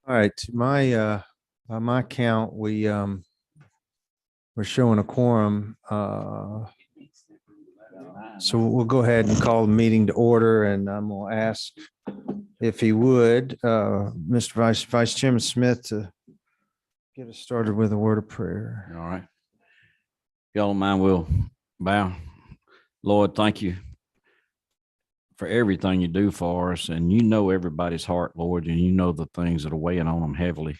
All right, to my by my count, we're showing a quorum. So we'll go ahead and call the meeting to order, and I'm gonna ask if he would, Mr. Vice Chairman Smith, to get us started with a word of prayer. All right. Y'all don't mind, we'll bow. Lord, thank you for everything you do for us. And you know everybody's heart, Lord, and you know the things that are weighing on them heavily.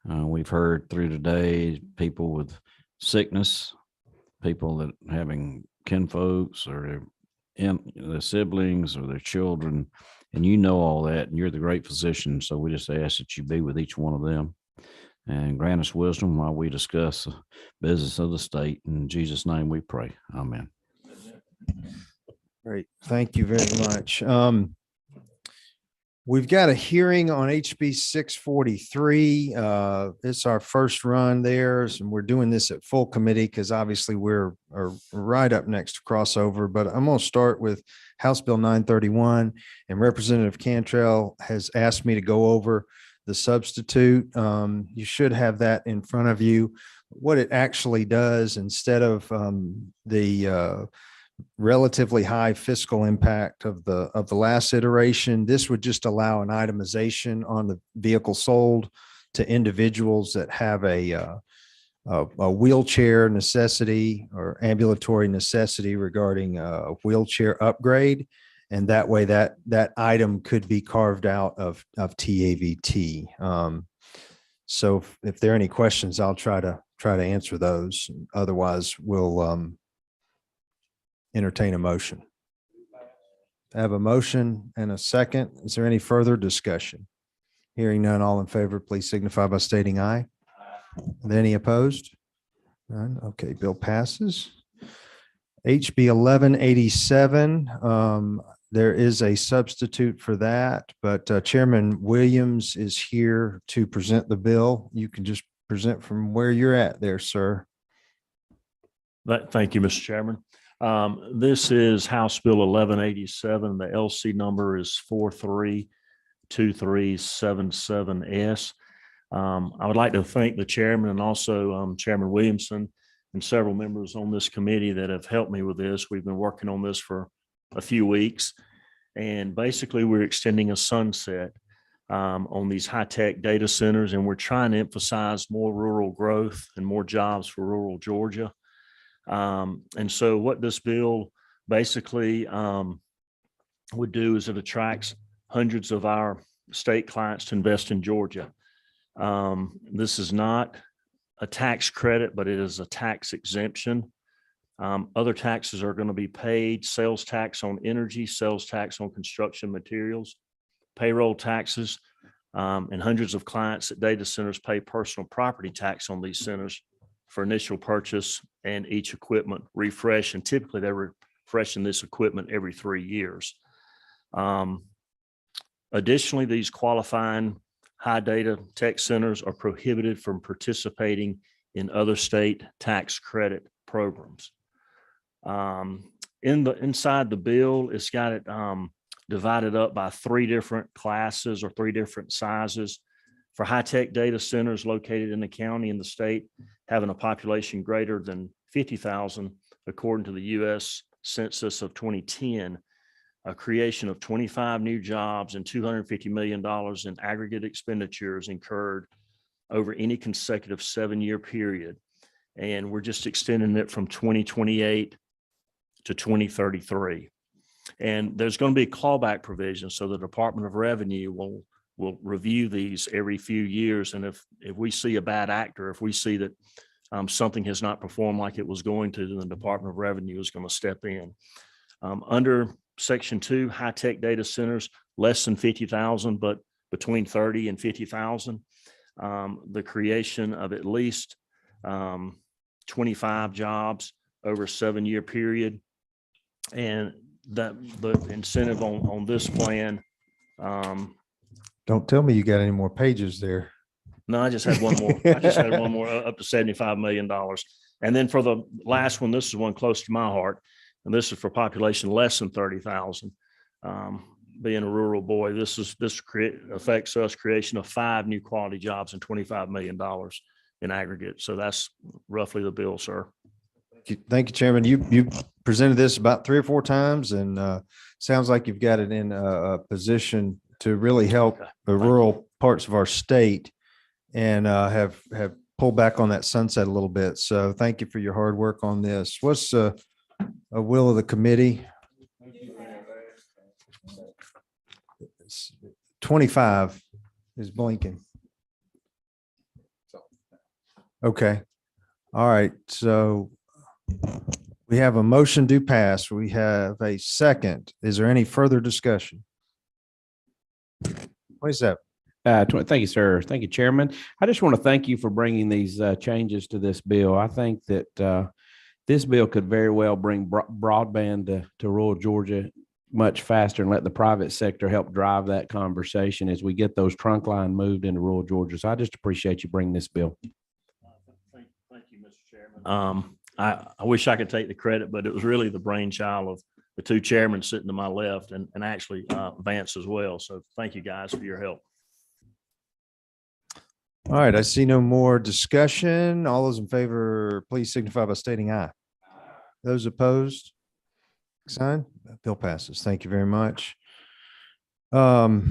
We've heard through today people with sickness, people that having kinfolks or their siblings or their children, and you know all that, and you're the great physician. So we just ask that you be with each one of them and grant us wisdom while we discuss the business of the state. In Jesus' name we pray. Amen. Great. Thank you very much. We've got a hearing on HB 643. It's our first run there, and we're doing this at full committee because obviously we're right up next to crossover. But I'm going to start with House Bill 931, and Representative Cantrell has asked me to go over the substitute. You should have that in front of you. What it actually does, instead of the relatively high fiscal impact of the last iteration, this would just allow an itemization on the vehicle sold to individuals that have a wheelchair necessity or ambulatory necessity regarding a wheelchair upgrade. And that way that item could be carved out of TAVT. So if there are any questions, I'll try to answer those. Otherwise, we'll entertain a motion. I have a motion and a second. Is there any further discussion? Hearing none, all in favor, please signify by stating aye. Are there any opposed? None. Okay, bill passes. HB 1187. There is a substitute for that, but Chairman Williams is here to present the bill. You can just present from where you're at there, sir. Thank you, Mr. Chairman. This is House Bill 1187. The LC number is 432377S. I would like to thank the chairman and also Chairman Williamson and several members on this committee that have helped me with this. We've been working on this for a few weeks, and basically we're extending a sunset on these high-tech data centers, and we're trying to emphasize more rural growth and more jobs for rural Georgia. And so what this bill basically would do is it attracts hundreds of our state clients to invest in Georgia. This is not a tax credit, but it is a tax exemption. Other taxes are going to be paid: sales tax on energy, sales tax on construction materials, payroll taxes, and hundreds of clients at data centers pay personal property tax on these centers for initial purchase and each equipment refresh. And typically they're refreshing this equipment every 3 years. Additionally, these qualifying high data tech centers are prohibited from participating in other state tax credit programs. Inside the bill, it's got it divided up by 3 different classes or 3 different sizes. For high-tech data centers located in the county and the state having a population greater than 50,000, according to the U.S. Census of 2010, a creation of 25 new jobs and $250 million in aggregate expenditures incurred over any consecutive 7-year period. And we're just extending it from 2028 to 2033. And there's going to be a clawback provision, so the Department of Revenue will review these every few years. And if we see a bad actor, if we see that something has not performed like it was going to, then the Department of Revenue is going to step in. Under Section 2, high-tech data centers, less than 50,000, but between 30 and 50,000, the creation of at least 25 jobs over a 7-year period. And that the incentive on this plan, Don't tell me you got any more pages there. no, I just had one more. I just had one more, up to $75 million. And then for the last one, this is one close to my heart, and this is for population less than 30,000. being a rural boy, this affects us creation of 5 new quality jobs and $25 million in aggregate. So that's roughly the bill, sir. Thank you, Chairman. You presented this about 3 or 4 times, and sounds like you've got it in a position to really help the rural parts of our state, and have pulled back on that sunset a little bit. So thank you for your hard work on this. What's a will of the committee? 25 is blinking. Okay. All right. So we have a motion to pass. We have a second. Is there any further discussion? 27. Thank you, sir. Thank you, Chairman. I just want to thank you for bringing these changes to this bill. I think that this bill could very well bring broadband to rural Georgia much faster and let the private sector help drive that conversation as we get those trunk line moved into rural Georgia. So I just appreciate you bringing this bill. Thank you, Mr. Chairman. I wish I could take the credit, but it was really the brainchild of the 2 chairmen sitting to my left, and actually Vance as well. So thank you guys for your help. All right. I see no more discussion. All those in favor, please signify by stating aye. Those opposed? Sign. Bill passes. Thank you very much. Ask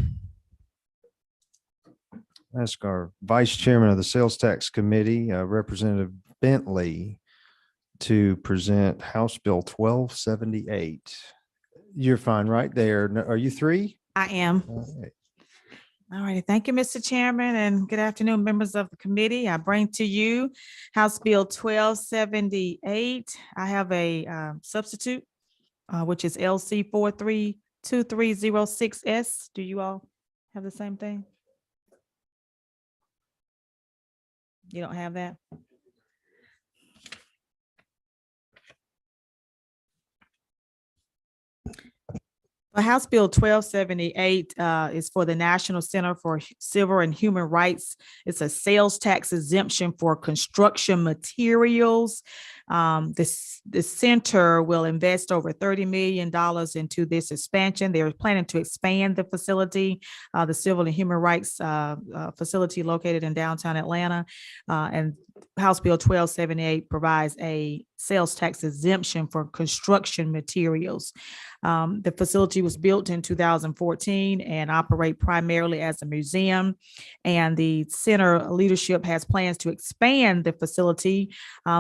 our Vice Chairman of the Sales Tax Committee, Representative Bentley, to present House Bill 1278. You're fine right there. Are you 3? I am. All right. All righty. Thank you, Mr. Chairman, and good afternoon, members of the committee. I bring to you House Bill 1278. I have a substitute, which is LC 432306S. Do you all have the same thing? You don't have that? House Bill 1278 is for the National Center for Civil and Human Rights. It's a sales tax exemption for construction materials. The center will invest over $30 million into this expansion. They're planning to expand the facility, the Civil and Human Rights facility located in downtown Atlanta. And House Bill 1278 provides a sales tax exemption for construction materials. The facility was built in 2014 and operate primarily as a museum. And the center leadership has plans to expand the facility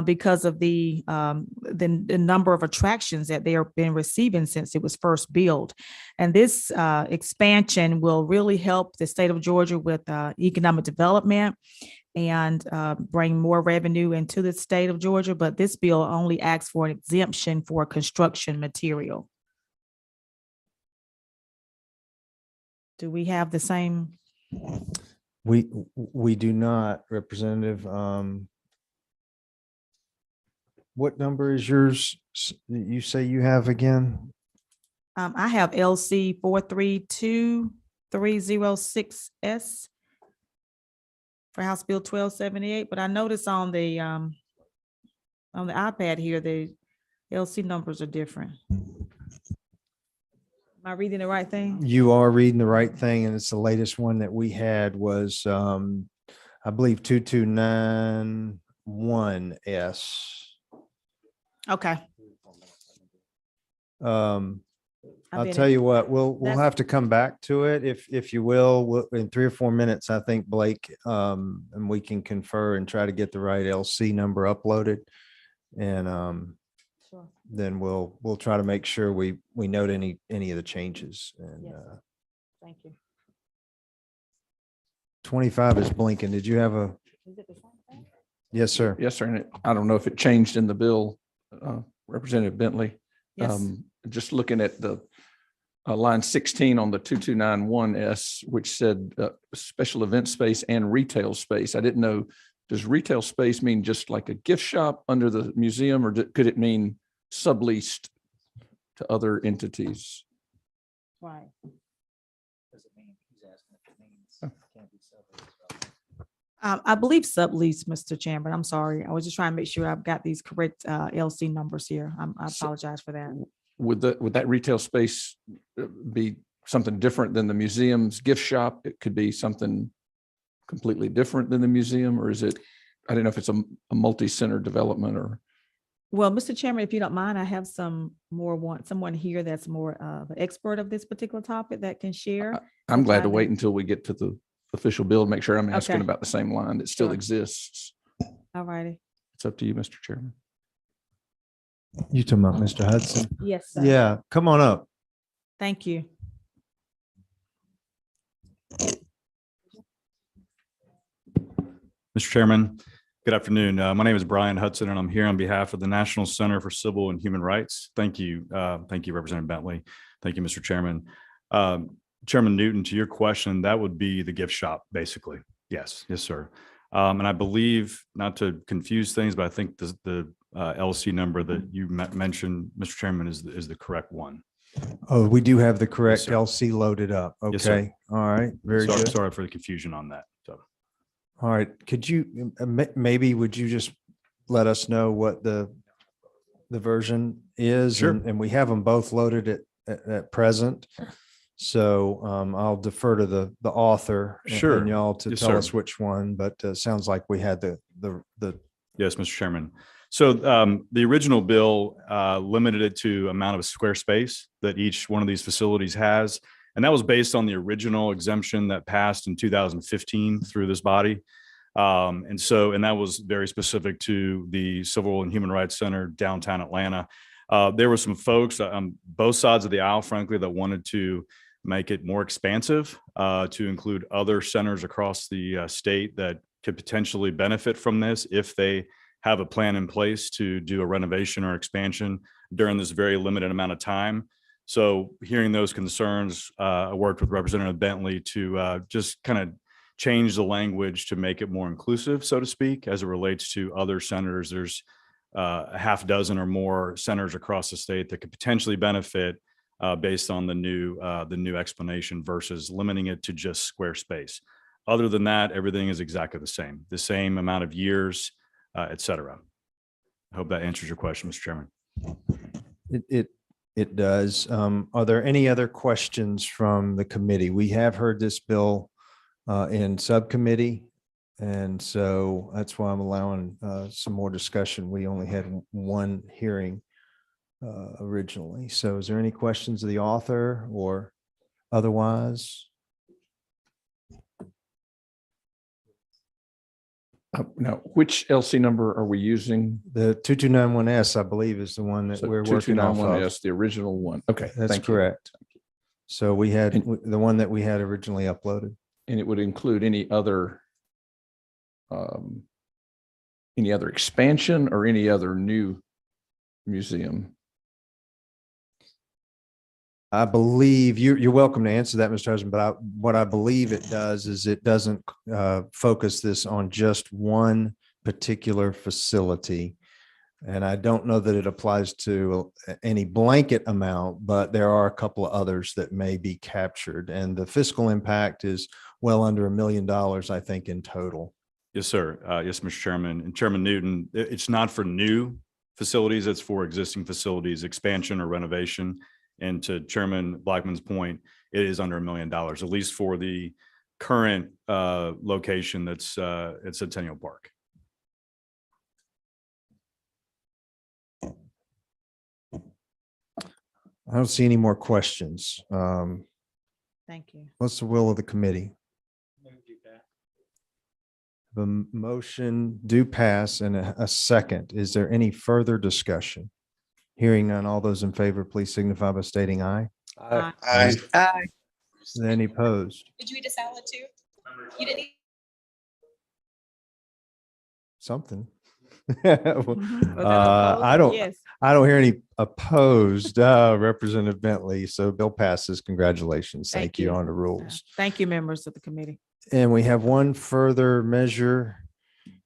because of the number of attractions that they have been receiving since it was first built. And this expansion will really help the state of Georgia with economic development and bring more revenue into the state of Georgia. But this bill only asks for an exemption for construction material. Do we have the same? We do not, Representative. What number is yours? You say you have again? I have LC 432306S for House Bill 1278, but I noticed on the iPad here, the LC numbers are different. Am I reading the right thing? You are reading the right thing, and it's the latest one that we had was, I believe, 2291S. Okay. I'll tell you what, we'll have to come back to it if you will, in 3 or 4 minutes. I think Blake, and we can confer and try to get the right LC number uploaded. And Sure. then we'll try to make sure we note any of the changes. And Yes. Thank you. 25 is blinking. Did you have a? Is it the same thing? Yes, sir. Yes, sir. And I don't know if it changed in the bill, Representative Bentley. Yes. Just looking at the line 16 on the 2291S, which said special event space and retail space. I didn't know, does retail space mean just like a gift shop under the museum, or could it mean subleased to other entities? Right. I believe sublease, Mr. Chairman. I'm sorry. I was just trying to make sure I've got these correct LC numbers here. I apologize for that. Would that retail space be something different than the museum's gift shop? It could be something completely different than the museum, or is it, I don't know if it's a multi-center development or. Well, Mr. Chairman, if you don't mind, I have someone here that's more of an expert of this particular topic that can share. I'm glad to Time wait and- until we get to the official bill, make sure I'm asking Okay. about the same line that still Sure. exists. All righty. It's up to you, Mr. Chairman. You talking about Mr. Hudson? Yes, sir. Yeah, come on up. Thank you. Mr. Chairman, good afternoon. My name is Brian Hudson, and I'm here on behalf of the National Center for Civil and Human Rights. Thank you. Thank you, Representative Bentley. Thank you, Mr. Chairman. Chairman Newton, to your question, that would be the gift shop, basically. Yes, sir. And I believe, not to confuse things, but I think the LC number that you mentioned, Mr. Chairman, is the correct one. Oh, we do have the correct sir. LC loaded up. Yes, sir. Okay. All right. Very Sorry, good. sorry for the confusion on that. So. All right. Could you, maybe would you just let us know what the version is? Sure. And we have them both loaded at present. So I'll defer to the author Sure. and y'all to Yes, tell sir. us which one, but sounds like we had the Yes, Mr. Chairman. So the original bill limited it to amount of square space that each one of these facilities has. And that was based on the original exemption that passed in 2015 through this body. And that was very specific to the Civil and Human Rights Center downtown Atlanta. There were some folks on both sides of the aisle, frankly, that wanted to make it more expansive to include other centers across the state that could potentially benefit from this if they have a plan in place to do a renovation or expansion during this very limited amount of time. So hearing those concerns, I worked with Representative Bentley to just kind of change the language to make it more inclusive, so to speak, as it relates to other centers. There's a half dozen or more centers across the state that could potentially benefit based on the new explanation versus limiting it to just square space. Other than that, everything is exactly the same amount of years, et cetera. I hope that answers your question, Mr. Chairman. It does. Are there any other questions from the committee? We have heard this bill in subcommittee. And so that's why I'm allowing some more discussion. We only had one hearing originally. So is there any questions of the author or otherwise? Now, which LC number are we using? The 2291S, I believe, is the one that So we're working off of. 2291S, the original one. Okay. That's thank you. correct. So we had And- the one that we had originally uploaded. And it would include any other expansion or any other new museum? I believe you're welcome to answer that, Mr. Husband, but what I believe it does is it doesn't focus this on just one particular facility. And I don't know that it applies to any blanket amount, but there are a couple of others that may be captured. And the fiscal impact is well under $1 million, I think, in total. Yes, sir. Yes, Mr. Chairman. And Chairman Newton, it's not for new facilities, it's for existing facilities, expansion or renovation. And to Chairman Blackman's point, it is under $1 million, at least for the current location that's at Centennial Park. I don't see any more questions. Thank you. What's the will of the committee? The motion do pass and a second. Is there any further discussion? Hearing none, all those in favor, please signify by stating aye. Aye. Any opposed? Did you eat a salad too? You didn't eat? Something. Mhm. Was that I opposed? don't, Yes. I don't hear any opposed, Representative Bentley. So bill passes. Congratulations. Thank you on the rules. Thank you, members of the committee. And we have one further measure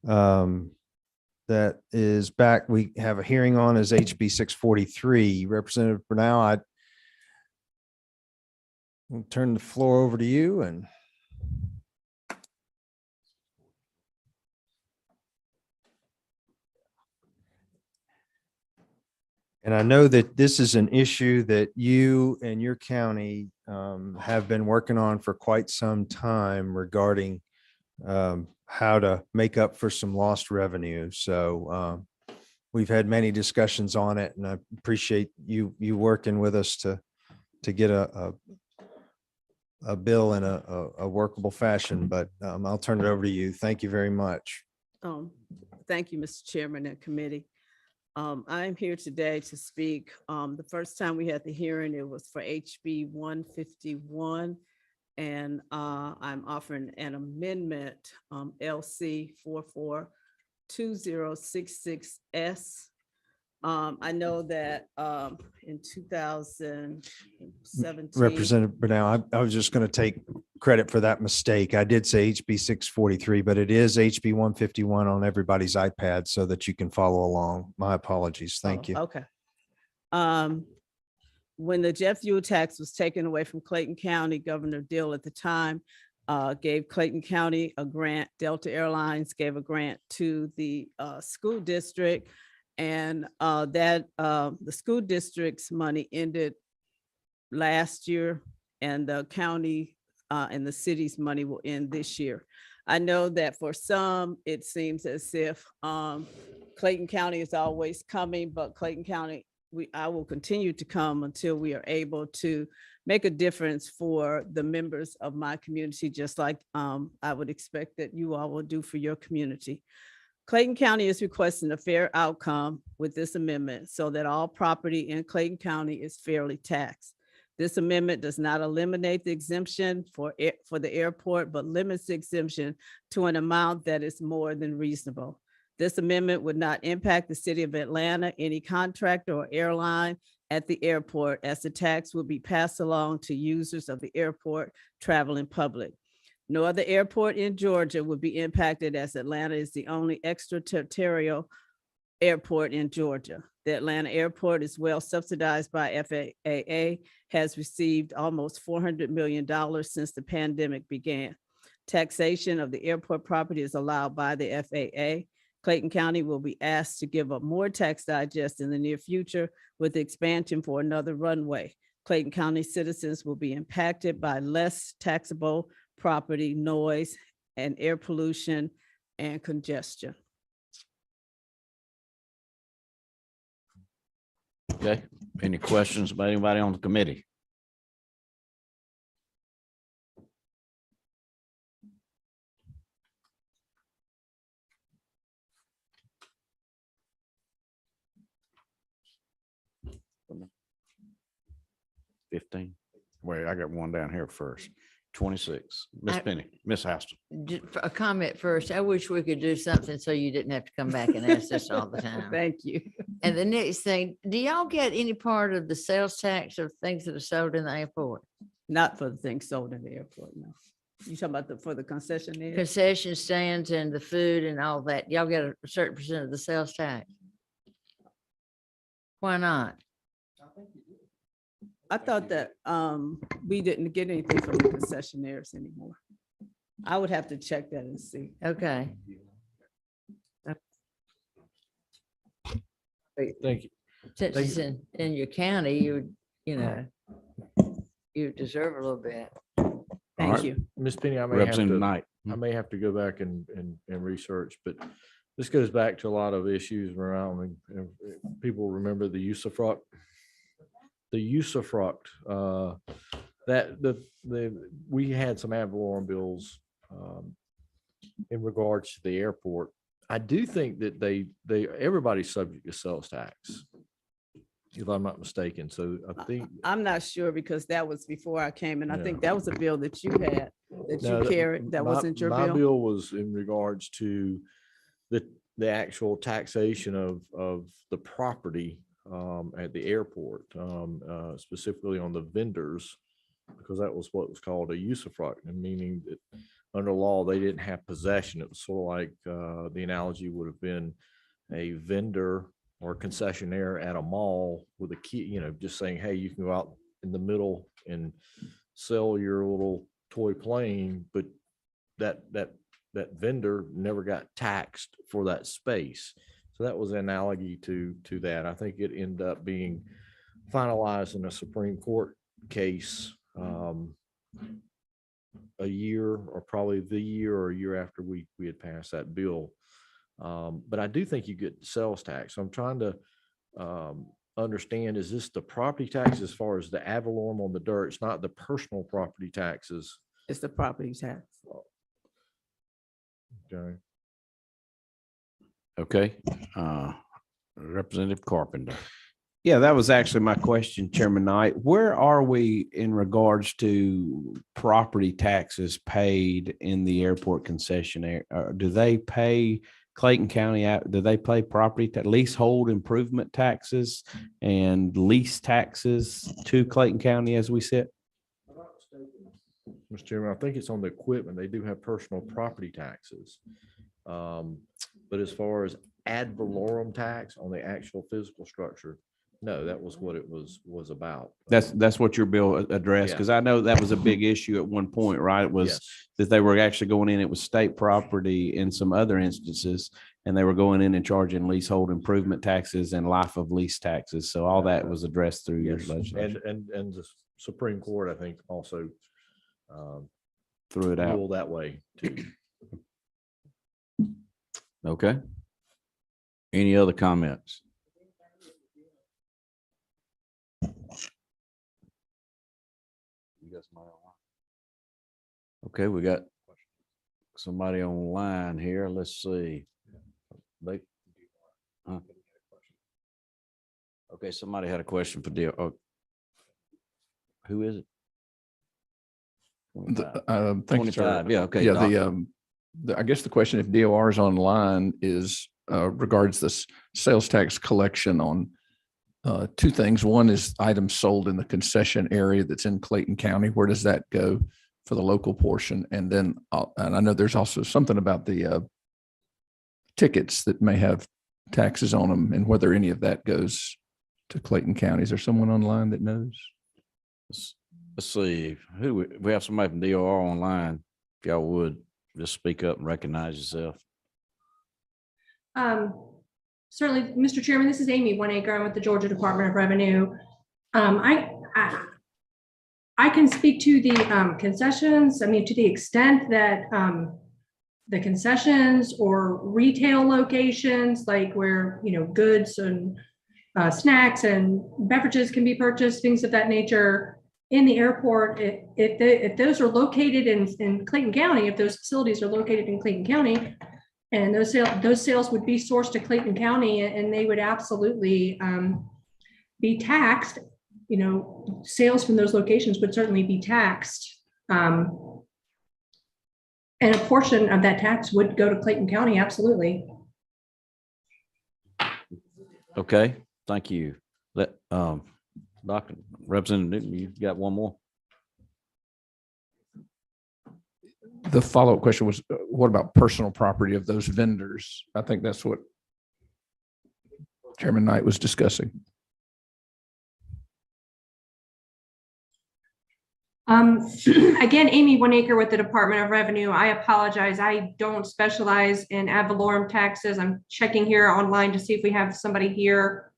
that is back. We have a hearing on is HB 643. Representative Bernal, I will turn the floor over to you and And I know that this is an issue that you and your county have been working on for quite some time regarding how to make up for some lost revenue. So we've had many discussions on it, and I appreciate you working with us to get a bill in a workable fashion. But I'll turn it over to you. Thank you very much. Thank you, Mr. Chairman and committee. I am here today to speak. The first time we had the hearing, it was for HB 151. And I'm offering an amendment, LC 442066S. I know that in 2017. Representative Brunel, I was just going to take credit for that mistake. I did say HB 643, but it is HB 151 on everybody's iPad so that you can follow along. My apologies. Thank you. Okay. When the jet fuel tax was taken away from Clayton County, Governor Deal at the time gave Clayton County a grant. Delta Airlines gave a grant to the school district, and the school district's money ended last year, and the county and the city's money will end this year. I know that for some, it seems as if Clayton County is always coming, but Clayton County, I will continue to come until we are able to make a difference for the members of my community, just like I would expect that you all will do for your community. Clayton County is requesting a fair outcome with this amendment so that all property in Clayton County is fairly taxed. This amendment does not eliminate the exemption for the airport, but limits the exemption to an amount that is more than reasonable. This amendment would not impact the city of Atlanta, any contractor or airline at the airport, as the tax will be passed along to users of the airport traveling public. No other airport in Georgia would be impacted, as Atlanta is the only extraterritorial airport in Georgia. The Atlanta airport is well subsidized by FAA, has received almost $400 million since the pandemic began. Taxation of the airport property is allowed by the FAA. Clayton County will be asked to give up more tax digest in the near future with expansion for another runway. Clayton County citizens will be impacted by less taxable property, noise, and air pollution and congestion. Okay, any questions about anybody on the committee? $15. Wait, I got one down here first. 26. Miss Penny, Miss Houston. A comment first. I wish we could do something so you didn't have to come back and ask us all the time. Thank you. And the next thing, do y'all get any part of the sales tax of things that are sold in the airport? Not for the things sold in the airport, no. You talking about for the concessionaire? Concession stands and the food and all that. Y'all get a certain percent of the sales tax? Why not? I thought that we didn't get anything from the concessionaires anymore. I would have to check that and see. Okay. Thank you. Since it's in your county, you deserve a little bit. Thank right. you. Ms. Penny, I may have Representative to, Knight. I may have to go back and research, but this goes back to a lot of issues around, and people remember the usufruct. The usufruct, we had some ad valorem bills in regards to the airport. I do think that everybody's subject to sales tax, if I'm not mistaken. So I think I'm not sure, because that was before I came, and I think that was a bill that you had, that No, you carried, that wasn't your my bill? bill was in regards to the actual taxation of the property at the airport, specifically on the vendors, because that was what was called a usufruct, and meaning that under law, they didn't have possession. It was sort of like the analogy would have been a vendor or concessionaire at a mall with a key, just saying, hey, you can go out in the middle and sell your little toy plane, but that vendor never got taxed for that space. So that was analogy to that. I think it ended up being finalized in a Supreme Court case a year or probably the year or a year after we had passed that bill. But I do think you get sales tax. So I'm trying to understand, is this the property tax as far as the ad valorem on the dirt? It's not the personal property taxes. It's the property tax. Okay. Okay. Representative Carpenter. Yeah, that was actually my question, Chairman Knight. Where are we in regards to property taxes paid in the airport concession area? Do they pay Clayton County out? Do they pay leasehold improvement taxes and lease taxes to Clayton County as we sit? Mr. Chairman, I think it's on the equipment. They do have personal property taxes. But as far as ad valorem tax on the actual physical structure, no, that was what it was about. That's what your bill addressed, Yeah. because I know that was a big issue at one point, right? It was Yes. that they were actually going in, it was state property in some other instances, and they were going in and charging leasehold improvement taxes and life of lease taxes. So all that was addressed through your Yes. legislation. And the Supreme Court, I think, also Threw it out. ruled that way too. Okay. Any other comments? Okay, we got somebody online here. Let's see. Huh? Okay, somebody had a question for Dale. Oh. Who is it? 25. Thank you, sir. 25, yeah, okay, Yeah, Doc. I guess the question, if DOR is online, is regards this sales tax collection on two things. One is items sold in the concession area that's in Clayton County. Where does that go for the local portion? And then, and I know there's also something about the tickets that may have taxes on them and whether any of that goes to Clayton County. Is there someone online that knows? Let's see, we have somebody from DOR online. If y'all would just speak up and recognize yourself. Certainly, Mr. Chairman, this is Amy Oneacre. I'm with the Georgia Department of Revenue. I can speak to the concessions. I mean, to the extent that the concessions or retail locations, like where, goods and snacks and beverages can be purchased, things of that nature in the airport, if those are located in Clayton County, if those facilities are located in Clayton County, and those sales would be sourced to Clayton County, and they would absolutely be taxed. Sales from those locations would certainly be taxed. And a portion of that tax would go to Clayton County, absolutely. Okay, thank you. Dr. Representative Newton, you got one more? The follow-up question was, what about personal property of those vendors? I think that's what Chairman Knight was discussing. Again, Amy Oneacre with the Department of Revenue. I apologize. I don't specialize in ad valorem taxes. I'm checking here online to see if we have somebody here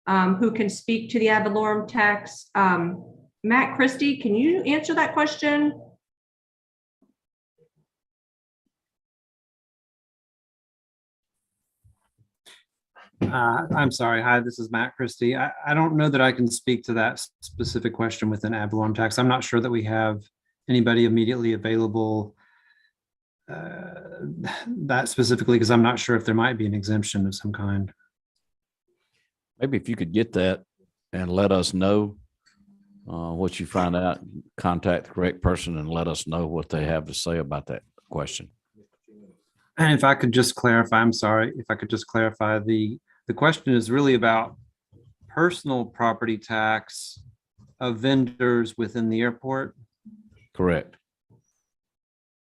who can speak to the ad valorem tax. Matt Cristy, can you answer that question? I'm sorry. Hi, this is Matt Cristy. I don't know that I can speak to that specific question with an ad valorem tax. I'm not sure that we have anybody immediately available that specifically, because I'm not sure if there might be an exemption of some kind. Maybe if you could get that and let us know what you find out, contact the correct person and let us know what they have to say about that question. And if I could just clarify, I'm sorry, if I could just clarify, the question is really about personal property tax of vendors within the airport. Correct.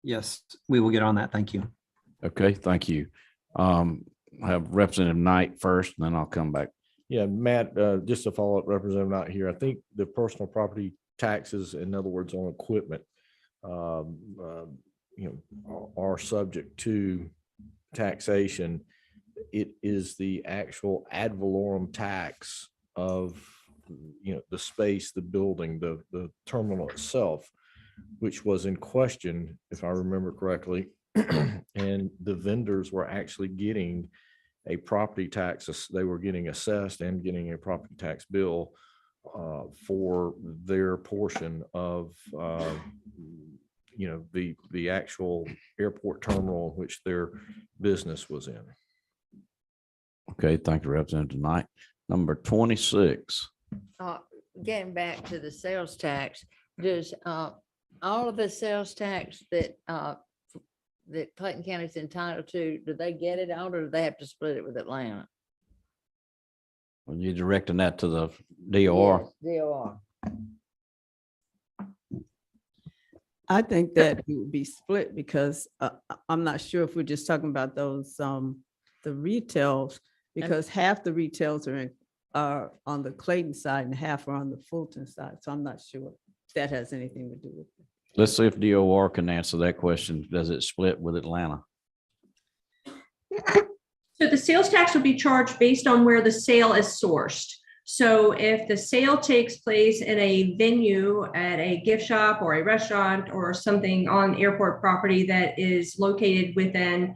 Yes, we will get on that. Thank you. Okay, thank you. I have Representative Knight first, and then I'll come back. Yeah, Matt, just to follow up, Representative Knight here, I think the personal property taxes, in other words, on equipment, are subject to taxation. it is the actual ad valorem tax of, the space, the building, the terminal itself, which was in question, if I remember correctly. And the vendors were actually getting a property tax, they were getting assessed and getting a property tax bill for their portion of, the actual airport terminal in which their business was in. Okay, thank you, Representative Knight. Number 26. Getting back to the sales tax, does all of the sales tax that that Clayton County is entitled to, do they get it all, or do they have to split it with Atlanta? When you're directing that to the DOR, Yes, DOR. I think that it would be split because I'm not sure if we're just talking about those, the retails, because half the retails are on the Clayton side and half are on the Fulton side. So I'm not sure if that has anything to do with it. let's see if DOR can answer that question. Does it split with Atlanta? So the sales tax would be charged based on where the sale is sourced. So if the sale takes place in a venue at a gift shop or a restaurant or something on airport property that is located within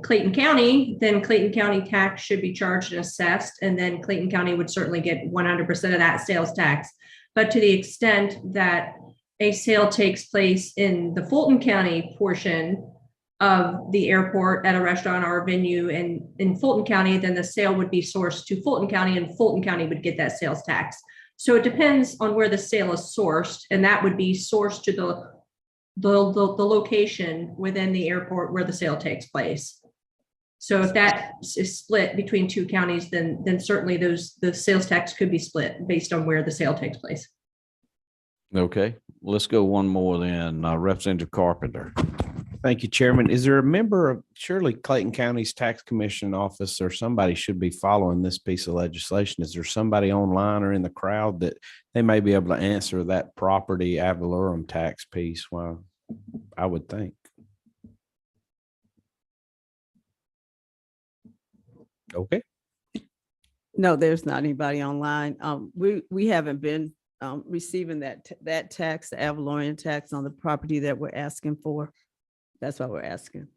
Clayton County, then Clayton County tax should be charged and assessed, and then Clayton County would certainly get 100% of that sales tax. But to the extent that a sale takes place in the Fulton County portion of the airport at a restaurant or a venue in Fulton County, then the sale would be sourced to Fulton County and Fulton County would get that sales tax. So it depends on where the sale is sourced, and that would be sourced to the location within the airport where the sale takes place. So if that is split between two counties, then certainly the sales tax could be split based on where the sale takes place. Okay, let's go one more then. Representative Carpenter. Thank you, Chairman. Is there a member of surely Clayton County's Tax Commission office or somebody should be following this piece of legislation? Is there somebody online or in the crowd that they may be able to answer that property ad valorem tax piece? Well, I would think. Okay. No, there's not anybody online. We haven't been receiving that tax, the ad valorem tax on the property that we're asking for. That's why we're asking.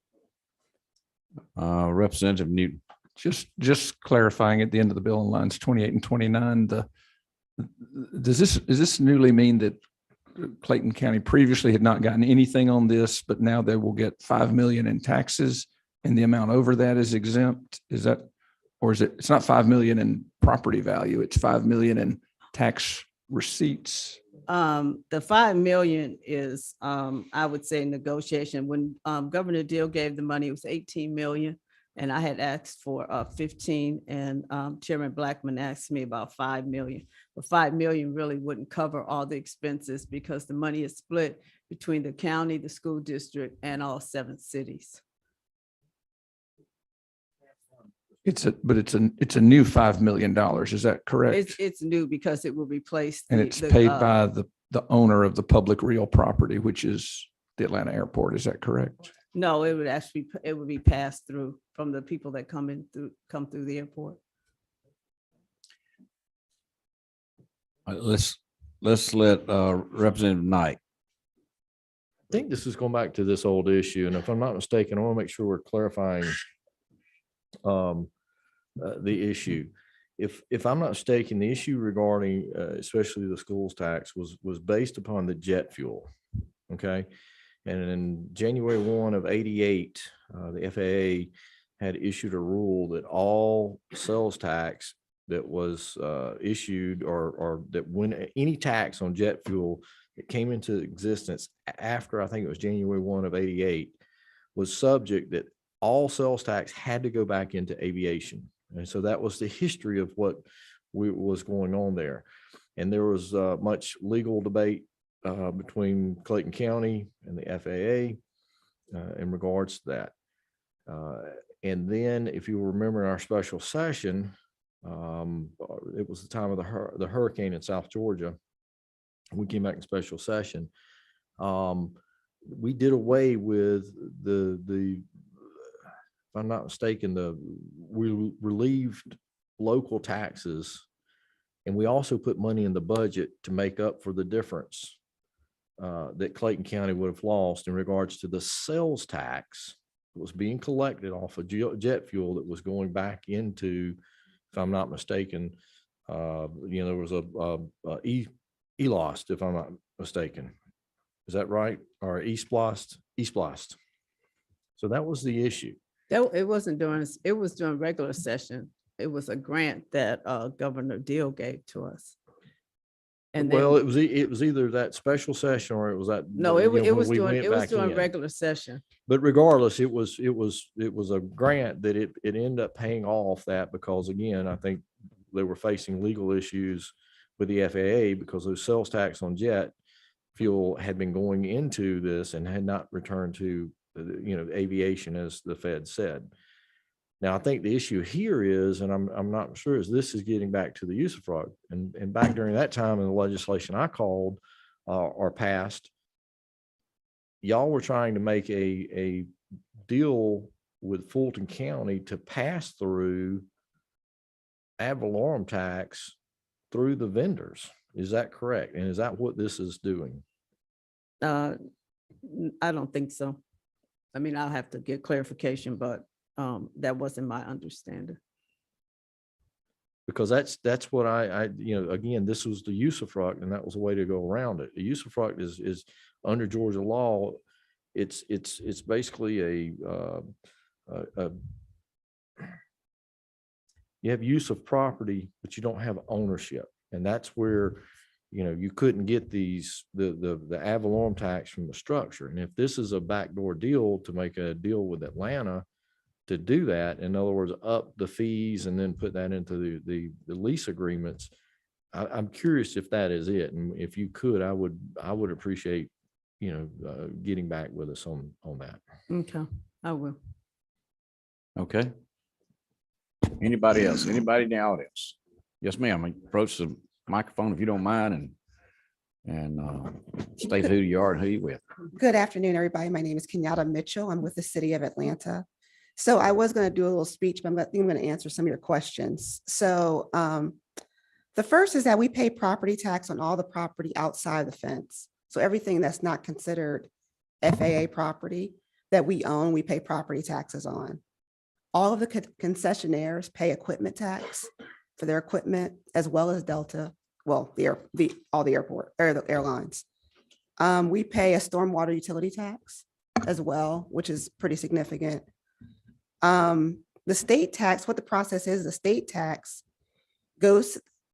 Representative Newton. Just clarifying at the end of the bill on lines 28 and 29, does this newly mean that Clayton County previously had not gotten anything on this, but now they will get 5 million in taxes and the amount over that is exempt? Is that, or is it's not 5 million in property value, it's 5 million in tax receipts? The 5 million is, I would say, negotiation. When Governor Deal gave the money, it was 18 million. And I had asked for 15, and Chairman Blackman asked me about 5 million. But 5 million really wouldn't cover all the expenses because the money is split between the county, the school district, and all 7 cities. It's a new $5 million. Is that correct? It's new because it will replace. And it's paid by the owner of the public real property, which is the Atlanta airport. Is that correct? No, it would be passed through from the people that come through the airport. Let's let Representative Knight. I think this is going back to this old issue, and if I'm not mistaken, I want to make sure we're clarifying the issue. If I'm not mistaken, the issue regarding especially the schools tax was based upon the jet fuel. Okay. And in January 1 of '88, the FAA had issued a rule that all sales tax that was issued or that when any tax on jet fuel that came into existence after, I think it was January 1 of '88, was subject that all sales tax had to go back into aviation. And so that was the history of what was going on there. And there was much legal debate between Clayton County and the FAA in regards to that. And then if you remember in our special session, it was the time of the hurricane in South Georgia. We came back in special session. We did away with the if I'm not mistaken, we relieved local taxes. And we also put money in the budget to make up for the difference that Clayton County would have lost in regards to the sales tax that was being collected off of jet fuel that was going back into, if I'm not mistaken, there was a ELOST, if I'm not mistaken. Is that right? Or East Blast? So that was the issue. It wasn't during, it was during regular session. It was a grant that Governor Deal gave to us. And then, Well, it was either that special session or it was that. no, you know, it when was we during, went it was back during in. regular session. But regardless, it was a grant that it ended up paying off that, because again, I think they were facing legal issues with the FAA because those sales tax on jet fuel had been going into this and had not returned to, aviation, as the Fed said. Now, I think the issue here is, and I'm not sure, is this is getting back to the usufruct. And back during that time in the legislation I called or passed, y'all were trying to make a deal with Fulton County to pass through ad valorem tax through the vendors. Is that correct? And is that what this is doing? I don't think so. I mean, I'll have to get clarification, but that wasn't my understanding. Because that's what I again, this was the usufruct, and that was a way to go around it. The usufruct is under Georgia law. It's basically you have use of property, but you don't have ownership. And that's where, you couldn't get the ad valorem tax from the structure. And if this is a backdoor deal to make a deal with Atlanta to do that, in other words, up the fees and then put that into the lease agreements, I'm curious if that is it. And if you could, I would appreciate, getting back with us on that. Okay, I will. Okay. Anybody else? Anybody in the audience? Yes, ma'am. Approach the microphone if you don't mind, and state who you are and who you with. Good afternoon, everybody. My name is Kenyatta Mitchell. I'm with the City of Atlanta. So I was going to do a little speech, but I'm going to answer some of your questions. So the first is that we pay property tax on all the property outside the fence. So everything that's not considered FAA property that we own, we pay property taxes on. All of the concessionaires pay equipment tax for their equipment, as well as Delta, well, all the airport or the airlines. We pay a stormwater utility tax as well, which is pretty significant. The state tax, what the process is, the state tax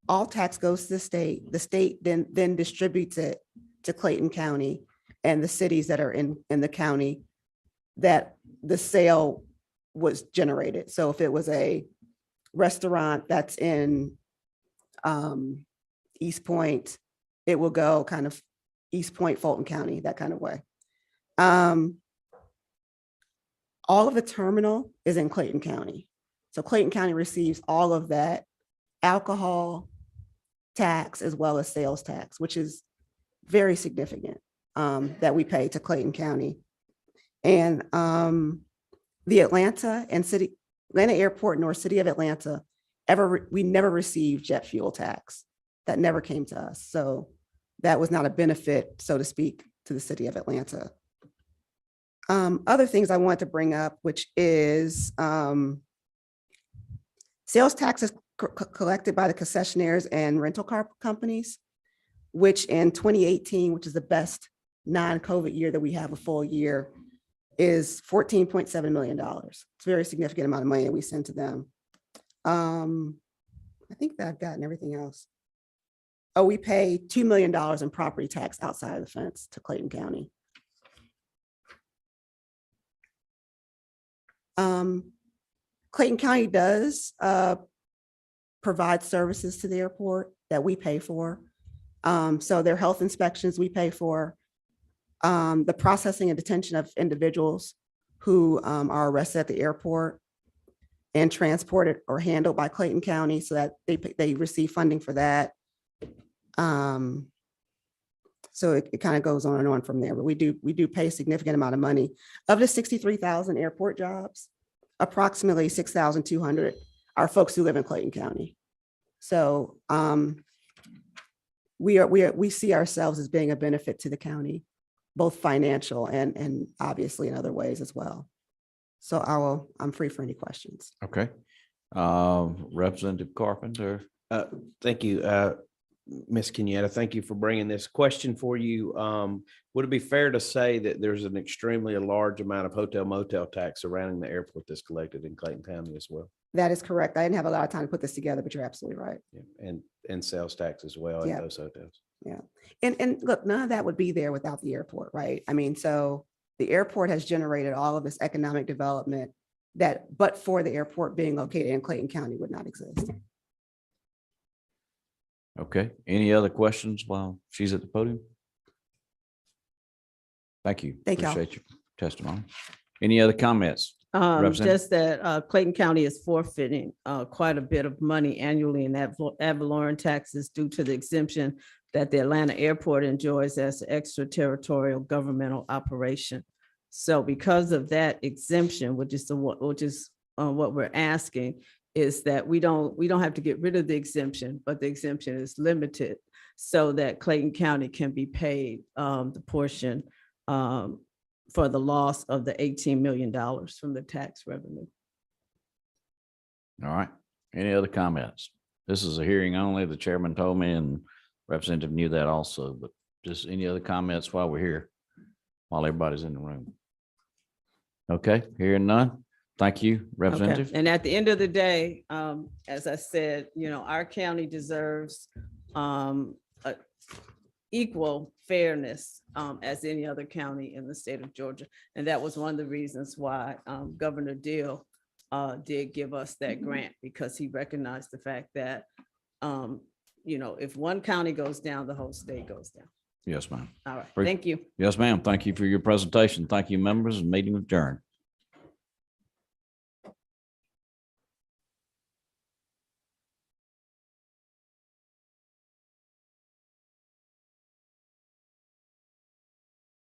all tax goes to the state. The state then distributes it to Clayton County and the cities that are in the county that the sale was generated. So if it was a restaurant that's in East Point, it will go kind of East Point, Fulton County, that kind of way. All of the terminal is in Clayton County. So Clayton County receives all of that alcohol tax as well as sales tax, which is very significant that we pay to Clayton County. And the Atlanta Airport nor City of Atlanta, we never received jet fuel tax. That never came to us. So that was not a benefit, so to speak, to the City of Atlanta. Other things I want to bring up, which is sales taxes collected by the concessionaires and rental car companies, which in 2018, which is the best non-COVID year that we have a full year, is $14.7 million. It's a very significant amount of money that we send to them. I think that I've gotten everything else. Oh, we pay $2 million in property tax outside of the fence to Clayton County. Clayton County does provide services to the airport that we pay for. So their health inspections we pay for, the processing and detention of individuals who are arrested at the airport and transported or handled by Clayton County, so that they receive funding for that. So it kind of goes on and on from there, but we do pay a significant amount of money. Of the 63,000 airport jobs, approximately 6,200 are folks who live in Clayton County. So we see ourselves as being a benefit to the county, both financial and obviously in other ways as well. So I'm free for any questions. Okay. Representative Carpenter. Thank you, Ms. Kenyatta. Thank you for bringing this question for you. Would it be fair to say that there's an extremely large amount of hotel motel tax surrounding the airport that's collected in Clayton County as well? That is correct. I didn't have a lot of time to put this together, but you're absolutely right. Yeah, and sales tax as well in Yeah. those hotels. Yeah. And look, none of that would be there without the airport, right? I mean, so the airport has generated all of this economic development that, but for the airport being located in Clayton County, would not exist. Okay. Any other questions while she's at the podium? Thank you. Thank y'all. Appreciate your testimony. Any other comments? Representative? Just that Clayton County is forfeiting quite a bit of money annually in ad valorem taxes due to the exemption that the Atlanta airport enjoys as an extraterritorial governmental operation. So because of that exemption, which is what we're asking, is that we don't have to get rid of the exemption, but the exemption is limited so that Clayton County can be paid the portion for the loss of the $18 million from the tax revenue. All right. Any other comments? This is a hearing only. The chairman told me and representative knew that also, but just any other comments while we're here, while everybody's in the room? Okay, hearing none. Thank you, Okay. Representative. And at the end of the day, as I said, our county deserves equal fairness as any other county in the state of Georgia. And that was one of the reasons why Governor Deal did give us that grant, because he recognized the fact that, if one county goes down, the whole state goes down. Yes, ma'am. All right, Pre- thank you. Yes, ma'am. Thank you for your presentation. Thank you, members, and meeting adjourned.